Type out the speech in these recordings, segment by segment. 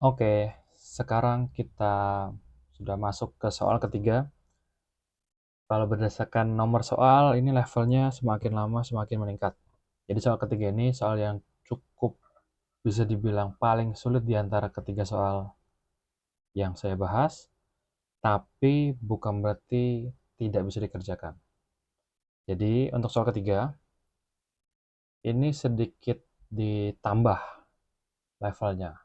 Oke, sekarang kita sudah masuk ke soal ketiga. Kalau berdasarkan nomor soal, ini levelnya semakin lama semakin meningkat. Jadi soal ketiga ini soal yang cukup bisa dibilang paling sulit di antara ketiga soal yang saya bahas, tapi bukan berarti tidak bisa dikerjakan. Jadi untuk soal ketiga, ini sedikit ditambah levelnya.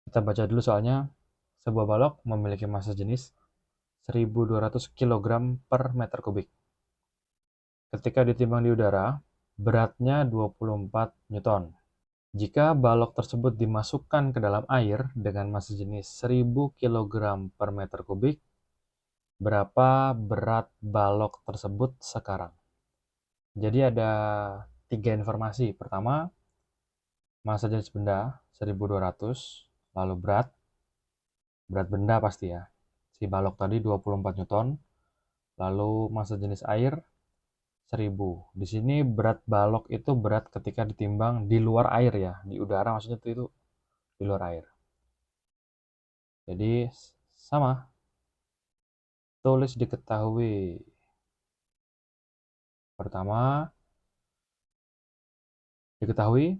Kita baca dulu soalnya. Sebuah balok memiliki massa jenis 1.200 kg per meter kubik. Ketika ditimbang di udara, beratnya 24 Newton. Jika balok tersebut dimasukkan ke dalam air dengan massa jenis 1.000 kg per meter kubik, berapa berat balok tersebut sekarang? Jadi ada tiga informasi. Pertama, massa jenis benda 1.200, lalu berat benda pasti ya. Si balok tadi 24 Newton, lalu massa jenis air 1.000. Di sini berat balok itu berat ketika ditimbang di luar air ya, di udara maksudnya itu di luar air. Jadi sama, tulis diketahui. Pertama, diketahui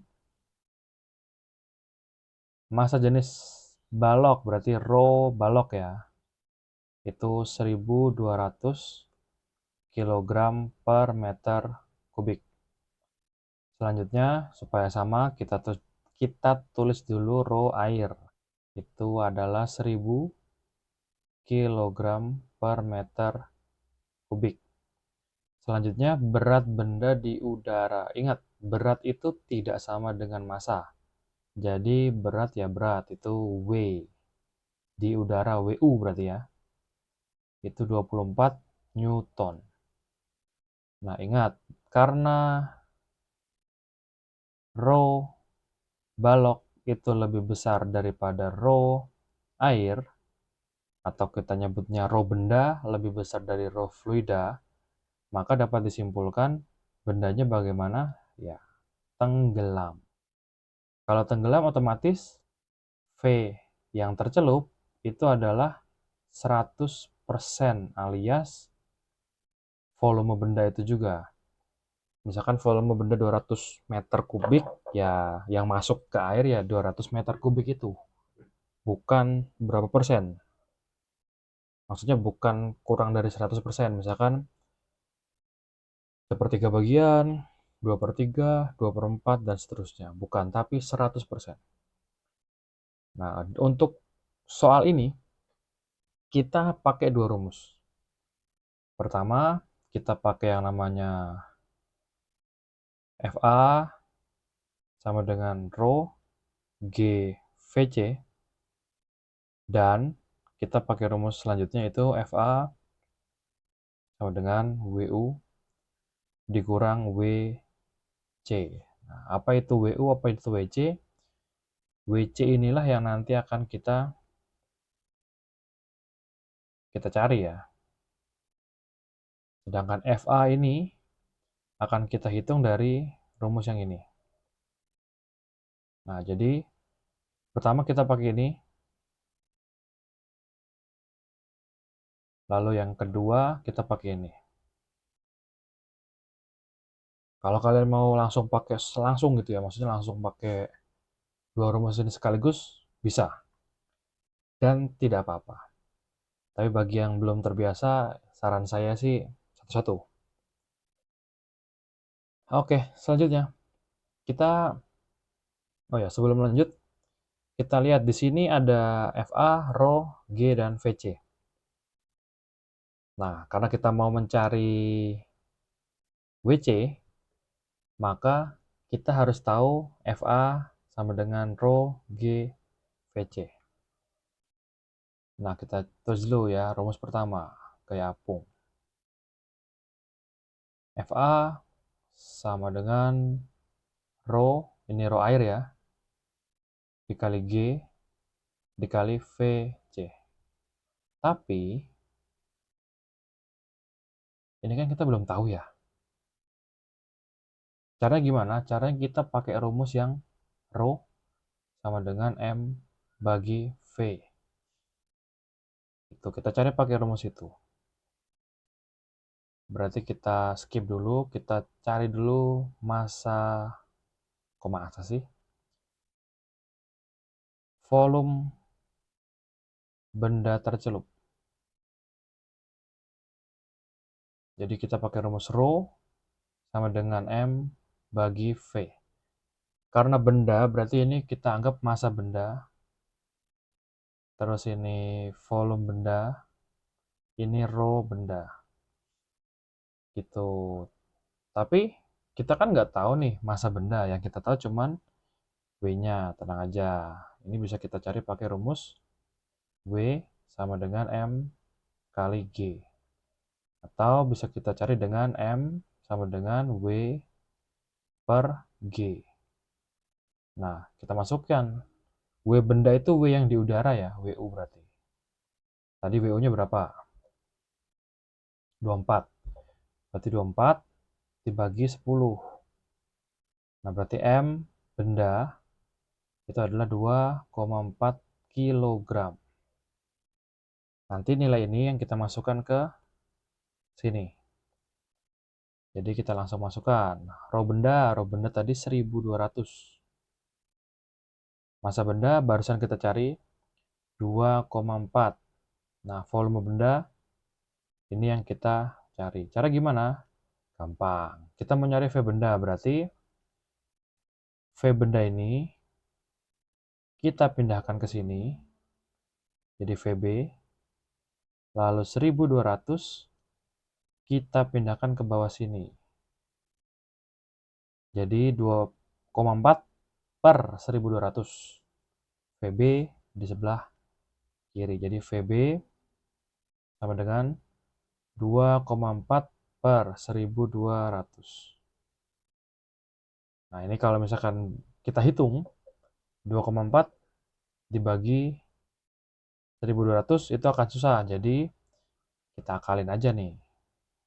massa jenis balok, berarti rho balok ya, itu 1.200 kg per meter kubik. Selanjutnya, supaya sama, kita tulis dulu rho air. Itu adalah 1.000 kg per meter kubik. Selanjutnya, berat benda di udara. Ingat, berat itu tidak sama dengan massa. Jadi, berat ya berat, itu W. Di udara, WU berarti ya. Itu 24 Newton. Nah, ingat, karena rho balok itu lebih besar daripada rho air, atau kita nyebutnya rho benda lebih besar dari rho fluida, maka dapat disimpulkan bendanya bagaimana? Ya, tenggelam. Kalau tenggelam otomatis V yang tercelup itu adalah 100% alias volume benda itu juga. Misalkan volume benda 200 meter kubik, ya yang masuk ke air ya 200 meter kubik itu. Bukan berapa persen. Maksudnya bukan kurang dari 100%. Misalkan sepertiga bagian, 2 per 3, 2 per 4, dan seterusnya. Bukan, tapi 100%. Nah, untuk soal ini, kita pakai dua rumus. Pertama, kita pakai yang namanya FA sama dengan rho G VC, dan kita pakai rumus selanjutnya itu FA sama dengan WU dikurang WC. Nah, apa itu WU, apa itu WC? WC inilah yang nanti akan kita cari ya. Sedangkan FA ini akan kita hitung dari rumus yang ini. Nah, jadi pertama kita pakai ini, lalu yang kedua kita pakai ini. Kalau kalian mau langsung pakai langsung gitu ya, maksudnya langsung pakai dua rumus ini sekaligus, bisa. Dan tidak apa-apa. Tapi bagi yang belum terbiasa, saran saya sih satu-satu. Oke, selanjutnya kita, oh ya sebelum lanjut, kita lihat di sini ada FA, rho, G, dan VC. Nah, karena kita mau mencari WC, maka kita harus tahu FA sama dengan rho, G, VC. Nah, kita tulis dulu ya rumus pertama, kayak apung. FA sama dengan rho, ini rho air ya, dikali G, dikali VC. Tapi, ini kan kita belum tahu ya. Caranya gimana? Caranya kita pakai rumus yang rho sama dengan M bagi V. Itu kita cari pakai rumus itu. Berarti kita skip dulu, kita cari dulu massa, kok massa sih? Volume benda tercelup. Jadi kita pakai rumus rho sama dengan M bagi V. Karena benda, berarti ini kita anggap massa benda. Terus ini volume benda. Ini rho benda. Gitu. Tapi kita kan nggak tahu nih massa benda. Yang kita tahu cuman W-nya. Tenang aja. Ini bisa kita cari pakai rumus W sama dengan M kali G. Atau bisa kita cari dengan M sama dengan W per G. Nah, kita masukkan. W benda itu W yang di udara ya, WU berarti. Tadi WU-nya berapa? 24. Berarti 24 dibagi 10. Nah, berarti M benda itu adalah 2,4 kg. Nanti nilai ini yang kita masukkan ke sini. Jadi kita langsung masukkan. Rho benda tadi 1200. Massa benda barusan kita cari 2,4. Nah, volume benda ini yang kita cari. Cara gimana? Gampang. Kita mau nyari V benda, berarti V benda ini kita pindahkan ke sini. Jadi VB. Lalu 1200 kita pindahkan ke bawah sini. Jadi 2,4 per 1200. VB di sebelah kiri. Jadi VB sama dengan 2,4 per 1200. Nah, ini kalau misalkan kita hitung 2,4 dibagi 1200 itu akan susah. Jadi kita akalin aja nih.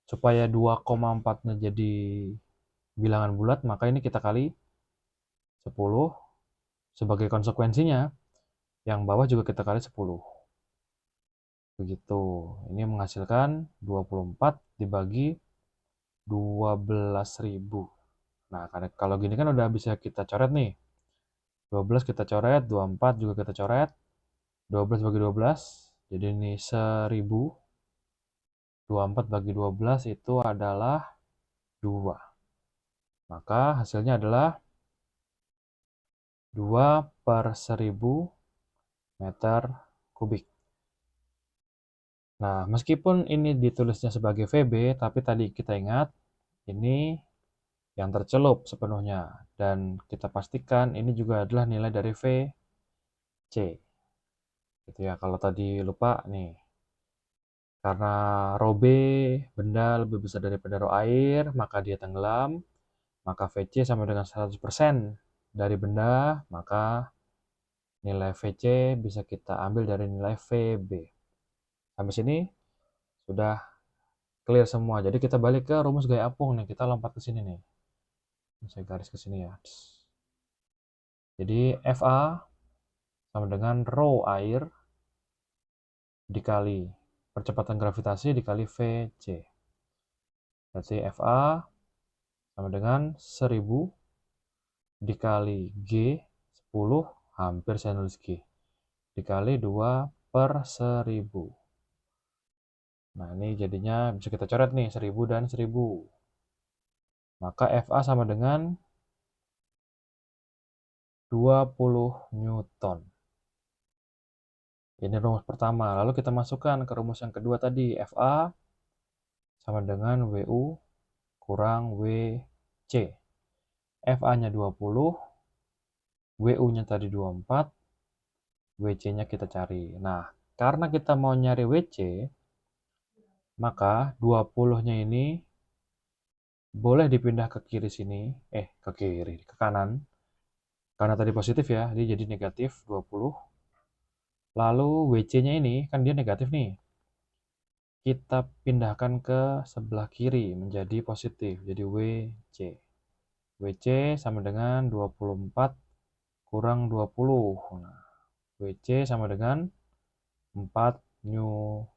Supaya 2,4-nya jadi bilangan bulat, maka ini kita kali 10. Sebagai konsekuensinya, yang bawah juga kita kali 10. Begitu. Ini menghasilkan 24 dibagi 12.000. Nah, kalau gini kan udah bisa kita coret nih. 12 kita coret, 24 juga kita coret. 12 bagi 12, jadi ini 1000. 24 bagi 12 itu adalah 2. Maka hasilnya adalah 2 per 1000 meter kubik. Nah, meskipun ini ditulisnya sebagai VB, tapi tadi kita ingat, ini yang tercelup sepenuhnya. Dan kita pastikan ini juga adalah nilai dari VC. Gitu ya, kalau tadi lupa nih. Karena rho B benda lebih besar daripada rho air, maka dia tenggelam. Maka VC sama dengan 100% dari benda, maka nilai VC bisa kita ambil dari nilai VB. Sampai sini sudah clear semua. Jadi kita balik ke rumus gaya apung nih. Kita lompat ke sini nih. Saya garis ke sini ya. Jadi FA sama dengan rho air dikali percepatan gravitasi dikali VC. Berarti FA sama dengan 1000 dikali G 10, hampir saya nulis G, dikali 2 per 1000. Nah, ini jadinya bisa kita coret nih, 1000 dan 1000. Maka FA sama dengan 20 Newton. Ini rumus pertama. Lalu kita masukkan ke rumus yang kedua tadi. FA sama dengan WU kurang WC. FA-nya 20, WU-nya tadi 24, WC-nya kita cari. Nah, karena kita mau nyari WC, maka 20-nya ini boleh dipindah ke kiri sini. Ke kiri, ke kanan. Karena tadi positif ya, dia jadi negatif 20. Lalu WC-nya ini, kan dia negatif nih. Kita pindahkan ke sebelah kiri menjadi positif. Jadi WC. WC sama dengan 24 kurang 20. Nah, WC sama dengan 4 Newton.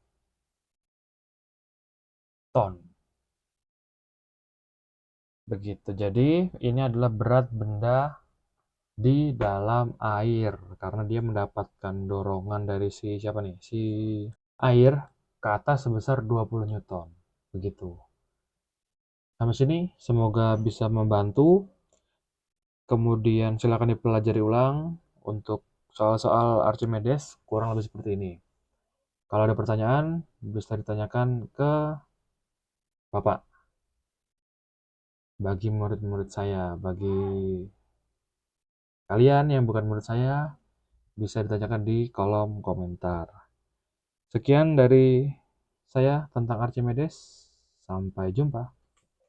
Begitu. Jadi, ini adalah berat benda di dalam air karena dia mendapatkan dorongan dari si siapa nih? Si air ke atas sebesar 20 Newton. Begitu. Sampai sini semoga bisa membantu. Kemudian silakan dipelajari ulang untuk soal-soal Archimedes kurang lebih seperti ini. Kalau ada pertanyaan bisa ditanyakan ke Bapak. Bagi murid-murid saya, bagi kalian yang bukan murid saya, bisa ditanyakan di kolom komentar. Sekian dari saya tentang Archimedes. Sampai jumpa.